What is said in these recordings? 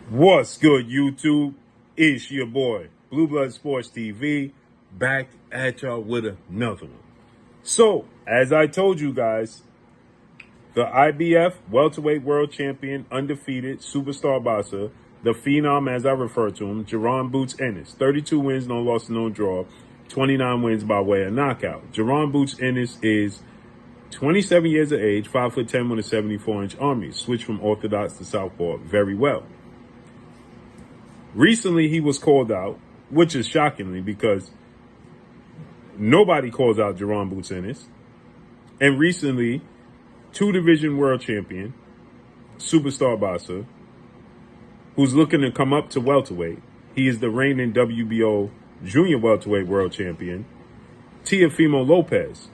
What's good, YouTube? It's your boy, Blue Blood Sports TV, back at y'all with another one. So, as I told you guys, the IBF welterweight world champion, undefeated superstar boxer, the phenom as I refer to him, Jaron Boots Ennis, 32 wins, no loss, no draw, 29 wins by way of knockout. Jaron Boots Ennis is 27 years of age, 5'10" with a 74-inch arm. Switched from orthodox to southpaw very well. Recently, he was called out, which is shockingly because nobody calls out Jaron Boots Ennis. And recently, two-division world champion, superstar boxer, who's looking to come up to welterweight. He is the reigning WBO junior welterweight world champion, Teofimo Lopez.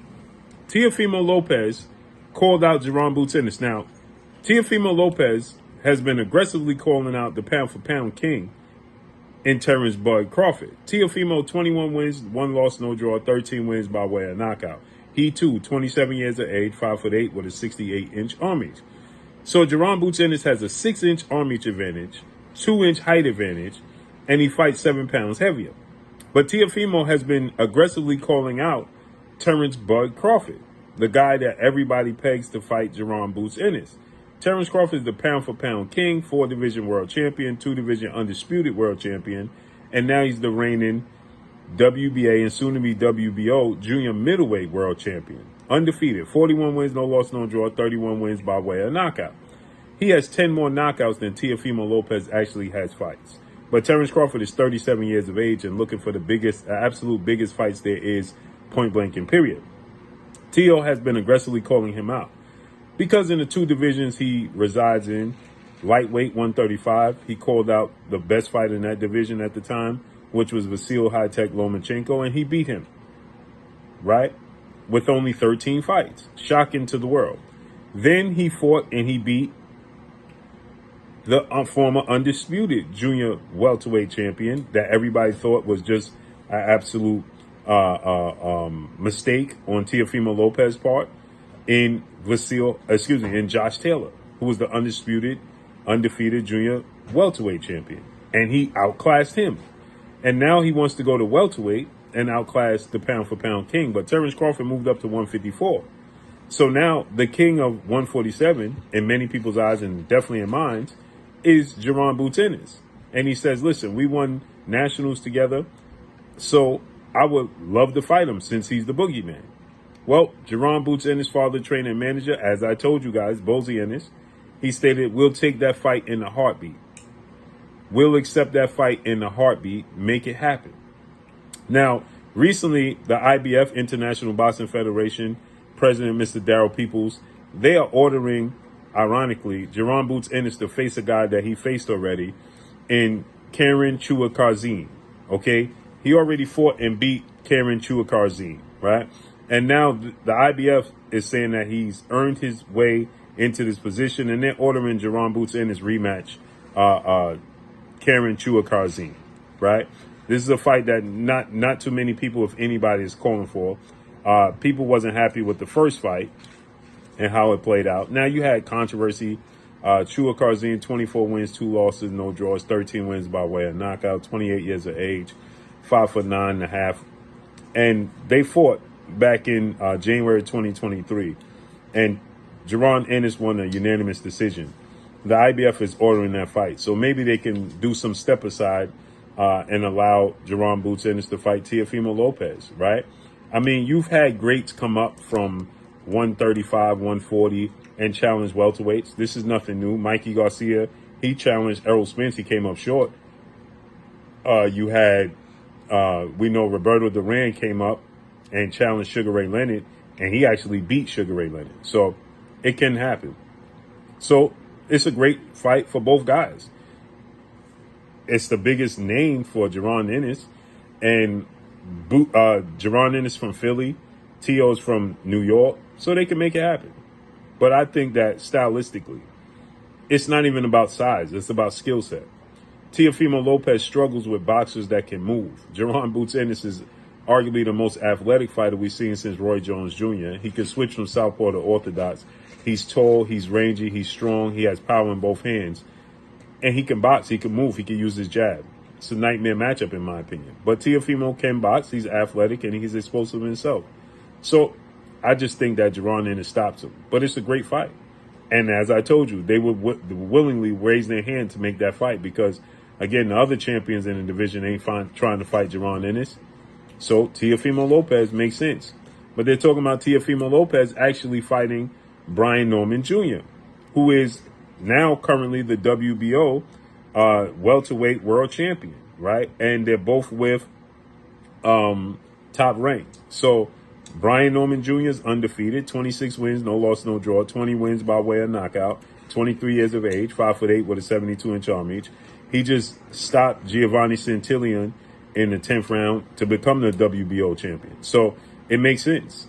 Teofimo Lopez called out Jaron Boots Ennis. Now, Teofimo Lopez has been aggressively calling out the pound-for-pound king in Terrence Bud Crawford. Teofimo, 21 wins, 1 loss, no draw, 13 wins by way of knockout. He too, 27 years of age, 5'8" with a 68-inch arm reach. So Jaron Boots Ennis has a 6-inch arm reach advantage, 2-inch height advantage, and he fights 7 pounds heavier. But Teofimo has been aggressively calling out Terrence Bud Crawford, the guy that everybody pegs to fight Jaron Boots Ennis. Terrence Crawford is the pound-for-pound king, 4-division world champion, 2-division undisputed world champion, and now he's the reigning WBA and soon-to-be WBO junior middleweight world champion. Undefeated, 41 wins, no loss, no draw, 31 wins by way of knockout. He has 10 more knockouts than Teofimo Lopez actually has fights. But Terrence Crawford is 37 years of age and looking for the biggest, absolute biggest fights there is, point blank and period. Teo has been aggressively calling him out. Because in the two divisions he resides in, lightweight 135, he called out the best fighter in that division at the time, which was Vasil High-Tech Lomachenko, and he beat him, right? With only 13 fights. Shocking to the world. Then he fought and he beat the former undisputed junior welterweight champion that everybody thought was just an absolute mistake on Teofimo Lopez's part, in Josh Taylor, who was the undefeated junior welterweight champion. And he outclassed him. And now he wants to go to welterweight and outclass the pound-for-pound king. But Terrence Crawford moved up to 154. So now the king of 147, in many people's eyes and definitely in mine, is Jaron Boots Ennis. And he says, listen, we won nationals together, so I would love to fight him since he's the boogeyman. Well, Jaron Boots Ennis' father, trainer, and manager, as I told you guys, Bozay Ennis, he stated, we'll take that fight in a heartbeat. We'll accept that fight in a heartbeat, make it happen. Now, recently, the IBF, International Boxing Federation, President Mr. Darryl Peoples, they are ordering, ironically, Jaron Boots Ennis to face a guy that he faced already in Karen Chua-Karzine, okay? He already fought and beat Karen Chua-Karzine, right? And now the IBF is saying that he's earned his way into this position, and they're ordering Jaron Boots Ennis rematch Karen Chua-Karzine, right? This is a fight that not too many people, if anybody, is calling for. People wasn't happy with the first fight and how it played out. Now you had controversy. Chua-Karzine, 24 wins, 2 losses, no draws, 13 wins by way of knockout, 28 years of age, 5'9.5", and they fought back in January 2023, and Jaron Ennis won a unanimous decision. The IBF is ordering that fight, so maybe they can do some step aside and allow Jaron Boots Ennis to fight Teofimo Lopez, right? I mean, you've had greats come up from 135, 140 and challenge welterweights. This is nothing new. Mikey Garcia, he challenged Errol Spence. He came up short. You had, we know Roberto Duran came up and challenged Sugar Ray Leonard, and he actually beat Sugar Ray Leonard. So it can happen. So it's a great fight for both guys. It's the biggest name for Jaron Ennis, and Jaron Ennis from Philly, Teo's from New York, so they can make it happen. But I think that stylistically, it's not even about size. It's about skill set. Teofimo Lopez struggles with boxers that can move. Jaron Boots Ennis is arguably the most athletic fighter we've seen since Roy Jones Jr. He can switch from southpaw to orthodox. He's tall, he's rangy, he's strong, he has power in both hands. And he can box, he can move, he can use his jab. It's a nightmare matchup in my opinion. But Teofimo can box, he's athletic, and he's explosive himself. So I just think that Jaron Ennis stops him. But it's a great fight. And as I told you, they would willingly raise their hand to make that fight because, again, the other champions in the division ain't trying to fight Jaron Ennis. So Teofimo Lopez makes sense. But they're talking about Teofimo Lopez actually fighting Brian Norman Jr., who is now currently the WBO welterweight world champion, right? And they're both with top rank. So Brian Norman Jr. is undefeated, 26 wins, no loss, no draw, 20 wins by way of knockout, 23 years of age, 5'8" with a 72-inch arm reach. He just stopped Giovanni Santillan in the 10th round to become the WBO champion. So it makes sense.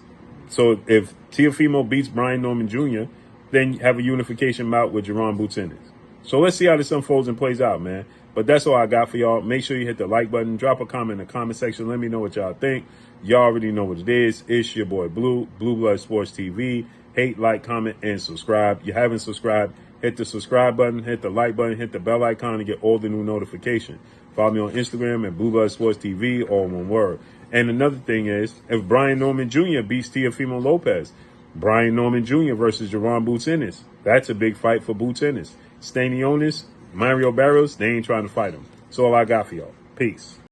So if Teofimo beats Brian Norman Jr., then you have a unification bout with Jaron Boots Ennis. So let's see how this unfolds and plays out, man. But that's all I got for y'all. Make sure you hit the like button. Drop a comment in the comment section. Let me know what y'all think. Y'all already know what it is. It's your boy Blue, Blue Blood Sports TV. Hate, like, comment, and subscribe. If you haven't subscribed, hit the subscribe button, hit the like button, hit the bell icon to get all the new notifications. Follow me on Instagram at Blue Blood Sports TV, all one word. And another thing is, if Brian Norman Jr. beats Teofimo Lopez, Brian Norman Jr. versus Jaron Boots Ennis. That's a big fight for Boots Ennis. Stanionis, Mario Barrios, they ain't trying to fight him. That's all I got for y'all. Peace.